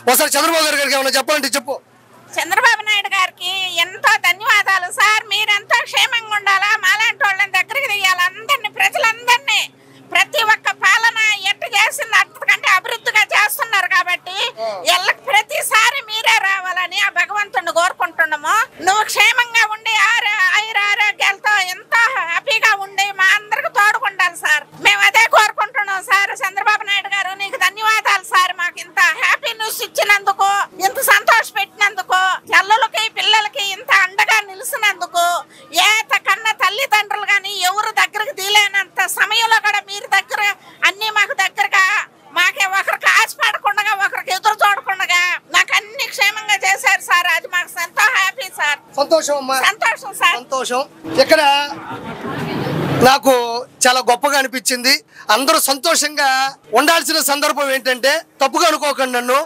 ఒకసారి చంద్రబాబు గారికి ఏమైనా చెప్పాలంటే చెప్పు. చంద్రబాబు నాయుడు గారికి ఎంతో ధన్యవాదాలు సార్. మీరెంతో క్షేమంగా ఉండాలా, మాలాంటి వాళ్ళని దగ్గరికి తీయాలి, అందరినీ ప్రజలందరినీ. ప్రతి ఒక్క పాలన ఎట్టు చేసింది అంతకంటే అభివృద్ధిగా చేస్తున్నారు కాబట్టి ప్రతిసారి మీరే రావాలని ఆ భగవంతుడిని కోరుకుంటున్నాము. నువ్వు క్షేమంగా ఉండి ఆరోగ్యాలతో ఎంతో హ్యాపీగా ఉండి మా అందరికి తోడుకుంటారు సార్. మేము అదే కోరుకుంటున్నాం సార్. చంద్రబాబు నాయుడు గారు నీకు ధన్యవాదాలు సార్. మాకు ఇంత హ్యాపీ న్యూస్ ఇచ్చినందుకు, ఇంత సంతోష పెట్టినందుకు, తల్లులకి పిల్లలకి ఇంత అండగా నిలిచినందుకు, కన్నా తల్లిదండ్రులు కానీ ఎవరు దగ్గరకు తీలేనంత సమయంలో కూడా మీరు దగ్గర అన్ని మాకు దగ్గరగా, మాకే ఒకరికి ఆశపడకుండా ఒకరికి ఎదురు చూడకుండా నాకు అన్ని క్షేమంగా చేశారు సార్. అది మాకు ఎంతో హ్యాపీ సార్. సంతోషం అమ్మా. సంతోషం సార్. సంతోషం. ఇక్కడ నాకు చాలా గొప్పగా అనిపించింది. అందరూ సంతోషంగా ఉండాల్సిన సందర్భం ఏంటంటే, తప్పుగా అనుకోకండి నన్ను,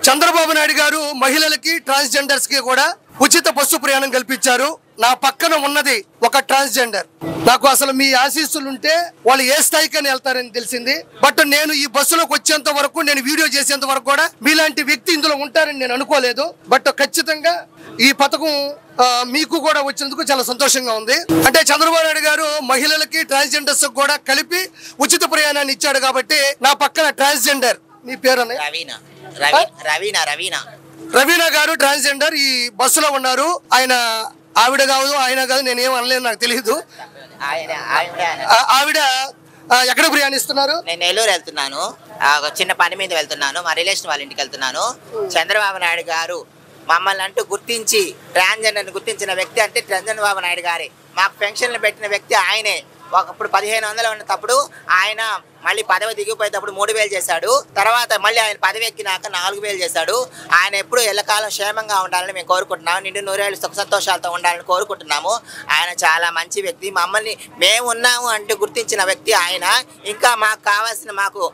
చంద్రబాబు నాయుడు గారు మహిళలకి ట్రాన్స్జెండర్స్ కి కూడా ఉచిత బస్సు ప్రయాణం కల్పించారు. నా పక్కన ఉన్నది ఒక ట్రాన్స్జెండర్. నాకు అసలు మీ ఆశీస్సులు ఉంటే వాళ్ళు ఏ స్థాయికని వెళ్తారని తెలిసింది. బట్ నేను ఈ బస్సులోకి వచ్చేంత వరకు, నేను వీడియో చేసేంత వరకు కూడా మీలాంటి వ్యక్తి ఇందులో ఉంటారని నేను అనుకోలేదు. బట్ ఖచ్చితంగా ఈ పథకం మీకు కూడా వచ్చినందుకు చాలా సంతోషంగా ఉంది. అంటే చంద్రబాబు నాయుడు గారు మహిళలకి ట్రాన్స్జెండర్స్ కూడా కలిపి ఉచిత ప్రయాణాన్ని ఇచ్చాడు కాబట్టి నా పక్కన ట్రాన్స్జెండర్, మీ పేరు రవీనా గారు ట్రాన్స్జెండర్ ఈ బస్సులో ఉన్నారు. ఆవిడ కాదు, ఆయన కాదు, నేనేం అనలేదు, నాకు తెలియదు. ఆవిడ ఎక్కడ ప్రయాణిస్తున్నారు? నేను నెల్లూరు వెళ్తున్నాను, చిన్న పని మీద వెళ్తున్నాను, మా రిలేషన్ వాళ్ళ ఇంటికి వెళ్తున్నాను. చంద్రబాబు నాయుడు గారు మమ్మల్ని అంటూ గుర్తించి ట్రాన్స్జెండర్ని గుర్తించిన వ్యక్తి అంటే చంద్రబాబు నాయుడు గారే. మాకు పెన్షన్లు పెట్టిన వ్యక్తి ఆయనే. ఒకప్పుడు 1500 ఉన్నప్పుడు ఆయన మళ్ళీ పదవి దిగిపోయేటప్పుడు 3000 చేశాడు. తర్వాత మళ్ళీ ఆయన పదవి ఎక్కినాక 4000 చేశాడు. ఆయన ఎప్పుడు ఎల్లకాలం క్షేమంగా ఉండాలని మేము కోరుకుంటున్నాము. నిండు 100 ఏళ్ళు సుఖ సంతోషాలతో ఉండాలని కోరుకుంటున్నాము. ఆయన చాలా మంచి వ్యక్తి. మమ్మల్ని మేము ఉన్నాము అంటూ గుర్తించిన వ్యక్తి ఆయన. ఇంకా మాకు కావాల్సిన మాకు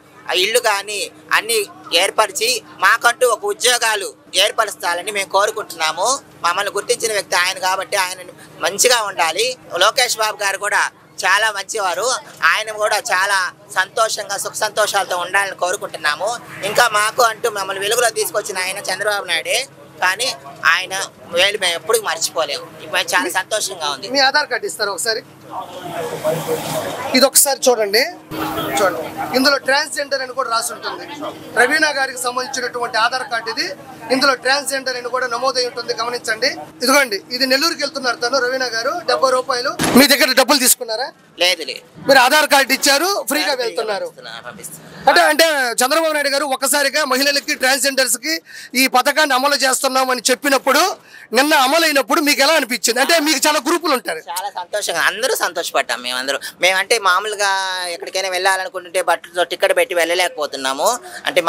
ఇల్లు కానీ అన్ని ఏర్పరిచి మాకంటూ ఒక ఉద్యోగాలు ఏర్పరుస్తాలని మేము కోరుకుంటున్నాము. మమ్మల్ని గుర్తించిన వ్యక్తి ఆయన కాబట్టి ఆయన మంచిగా ఉండాలి. లోకేష్ బాబు గారు కూడా చాలా మంచివారు. ఆయన కూడా చాలా సంతోషంగా సుఖ సంతోషాలతో ఉండాలని కోరుకుంటున్నాము. ఇంకా మాకు అంటూ మమ్మల్ని వెలుగులో తీసుకొచ్చిన ఆయన చంద్రబాబు నాయుడే. కానీ ఆయన వేలు మేము ఎప్పుడు మర్చిపోలేము. ఇప్పుడు చాలా సంతోషంగా ఉంది. మీ ఆధార్ కార్డు ఇస్తారు ఒకసారి, ఇది ఒకసారి చూడండి. ఇందులో ట్రాన్స్జెండర్ అని కూడా రాసి ఉంటుంది. రవీనా గారికి సంబంధించినటువంటి ఆధార్ కార్డు ఇది. ఇందులో ట్రాన్స్జెండర్ అని కూడా నమోదై ఉంటుంది, గమనించండి. ఇదిగోండి, ఇది నెల్లూరుకి వెళ్తున్నారు తను, రవీనా గారు. 70 రూపాయలు. మీ దగ్గర డబ్బులు తీసుకున్నారా? లేదు, మీరు ఆధార్ కార్డు ఇచ్చారు, ఫ్రీగా వెళ్తున్నారు. అంటే చంద్రబాబు నాయుడు గారు ఒక్కసారిగా మహిళలకి ట్రాన్స్జెండర్స్ కి ఈ పథకాన్ని అమలు చేస్తున్నాం అని చెప్పినప్పుడు, నిన్న అమలైనప్పుడు మీకు ఎలా అనిపించింది? అంటే మీకు చాలా గ్రూపులు ఉంటారు. చాలా సంతోషంగా అందరూ సంతోషపడ్డాం. మేమంటే మామూలుగా ఎక్కడికైనా వెళ్ళాలనుకుంటుంటే బట్టలతో టికెట్ పెట్టి వెళ్ళలేకపోతున్నాము. అంటే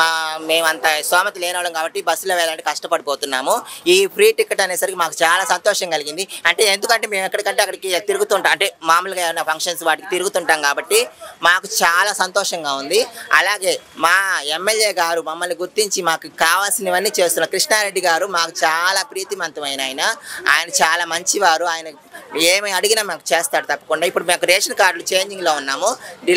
మేమంత స్తోమత లేనివాళ్ళం కాబట్టి బస్సులో వెళ్ళాలంటే కష్టపడిపోతున్నాము. ఈ ఫ్రీ టికెట్ అనేసరికి మాకు చాలా సంతోషం కలిగింది. అంటే ఎందుకంటే మేము ఎక్కడికంటే అక్కడికి తిరుగుతుంటాం, అంటే మామూలుగా ఏమైనా ఫంక్షన్స్ వాటికి తిరుగుతుంటాం కాబట్టి మాకు చాలా సంతోషంగా ఉంది. అలాగే మా ఎమ్మెల్యే గారు మమ్మల్ని గుర్తించి మాకు కావాల్సినవన్నీ చేస్తున్న కృష్ణారెడ్డి గారు మాకు చాలా ప్రీతిమంతమైన ఆయన చాలా మంచివారు. ఆయన ఏమి అడిగినా మాకు చేస్తాడు తప్పకుండా. ఇప్పుడు మాకు రేషన్ కార్డులు చేంజింగ్లో ఉన్నాము.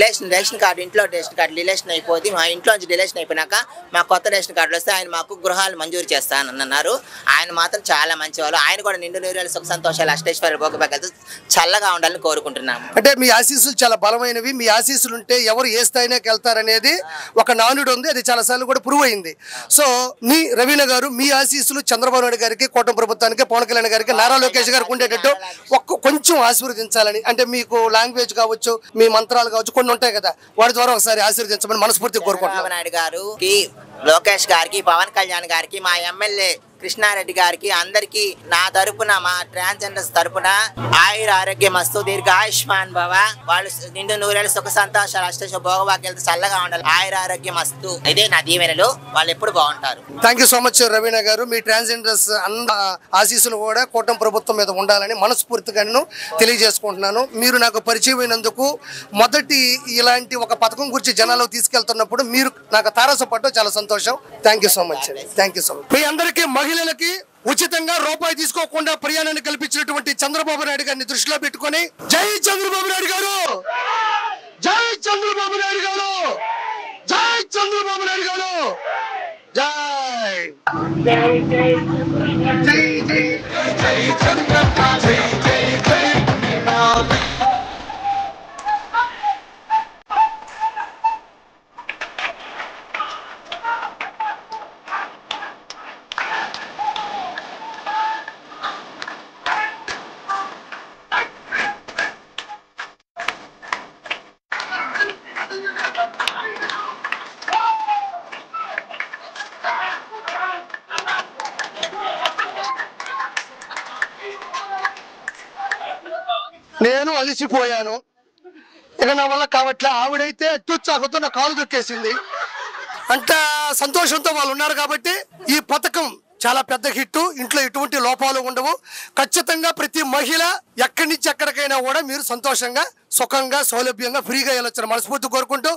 రేషన్ కార్డు ఇంట్లో రేషన్ కార్డు డిలేషన్ అయిపోతుంది. మా ఇంట్లోంచి డిలేషన్ అయిపోయినాక మా కొత్త రేషన్ కార్డులు వస్తే ఆయన మాకు గృహాలు మంజూరు చేస్తానన్నారు. ఆయన మాత్రం చాలా మంచివాళ్ళు. ఆయన కూడా నిండు 100 ఏళ్ళు సుఖ సంతోషాలు అష్టేశ్వర భోగభాగ్యాలతో చల్లగా ఉండాలని కోరుకుంటున్నాము. అంటే మీ ఆశీస్సులు చాలా బలమైనవి. మీ ఆశీస్సులు ఉంటే ఎవరు ఏ స్థాయిలోకి వెళ్తారనేది ఒక నానుడు ఉంది, అది చాలా సార్లు కూడా ప్రూవ్ అయింది. సో మీ రవీనా గారు, మీ ఆశీస్సులు చంద్రబాబు నాయుడు గారికి, కూటమి ప్రభుత్వానికి, పవన్ కళ్యాణ్ గారికి, నారా లోకేష్ గారికి ఉండేటట్టు కొంచెం ఆశీర్వదించాలని, అంటే మీకు లాంగ్వేజ్ కావచ్చు, మీ మంత్రాలు కావచ్చు, కొన్ని ఉంటాయి కదా, వాటి ద్వారా ఒకసారి ఆశీర్వదించమని మనస్ఫూర్తిగా కోరుకుంటున్నాను. నాయుడు గారికి, లోకేష్ గారికి, పవన్ కళ్యాణ్ గారికి, మా ఎమ్మెల్యే కృష్ణారెడ్డి గారికి, అందరికి నా తరపున, మా ట్రాన్స్జెండర్స్ తరపున ఆయుర ఆరోగ్యం మస్తు, దీర్ఘ ఆయుష్మాన్ భవ, వాళ్ళు నిండు 100 ఏళ్ళు సుఖ సంతోషాలు అష్టేశ్వర భోగభాగ్యాలతో చల్లగా ఉండాలి. ఆయుర ఆరోగ్యం మస్తు, ఇదే నా దీవెనలు. వాళ్ళు ఎప్పుడు బాగుంటారు. Thank you so much Raveena గారు. మీ ట్రాన్స్జెండర్స్ ఆశీస్సులు కూడా కూటమి ప్రభుత్వం మీద ఉండాలని మనస్ఫూర్తిగా నేను తెలియజేసుకుంటున్నాను. మీరు నాకు పరిచయం అయినందుకు, మొదటి ఇలాంటి ఒక పథకం గురించి జనాల్లో తీసుకెళ్తున్నప్పుడు మీరు నాకు తారసపడటం చాలా సంతోషం. Thank you so much. Thank you so much. మీ అందరికీ మహిళలకి ఉచితంగా రూపాయి తీసుకోకుండా ప్రయాణాన్ని కల్పించినటువంటి చంద్రబాబు నాయుడు గారిని దృష్టిలో పెట్టుకొని, జై చంద్రబాబు నాయుడు గారు, జై చంద్రబాబు నాయుడు గారు, జై చంద్రబాబు నాయుడు గారు. జై నేను అలిసిపోయాను, ఇక నా వల్ల కావట్లే. ఆవిడైతే అత్యుత్సాహంతో నా కాలు దొక్కేసింది. అంత సంతోషంతో వాళ్ళు ఉన్నారు కాబట్టి ఈ పథకం చాలా పెద్ద హిట్. ఇంట్లో ఎటువంటి లోపాలు ఉండవు. ఖచ్చితంగా ప్రతి మహిళ ఎక్కడి నుంచి ఎక్కడికైనా కూడా మీరు సంతోషంగా, సుఖంగా, సౌలభ్యంగా, ఫ్రీగా వెళ్ళొచ్చిన మనస్ఫూర్తి కోరుకుంటూ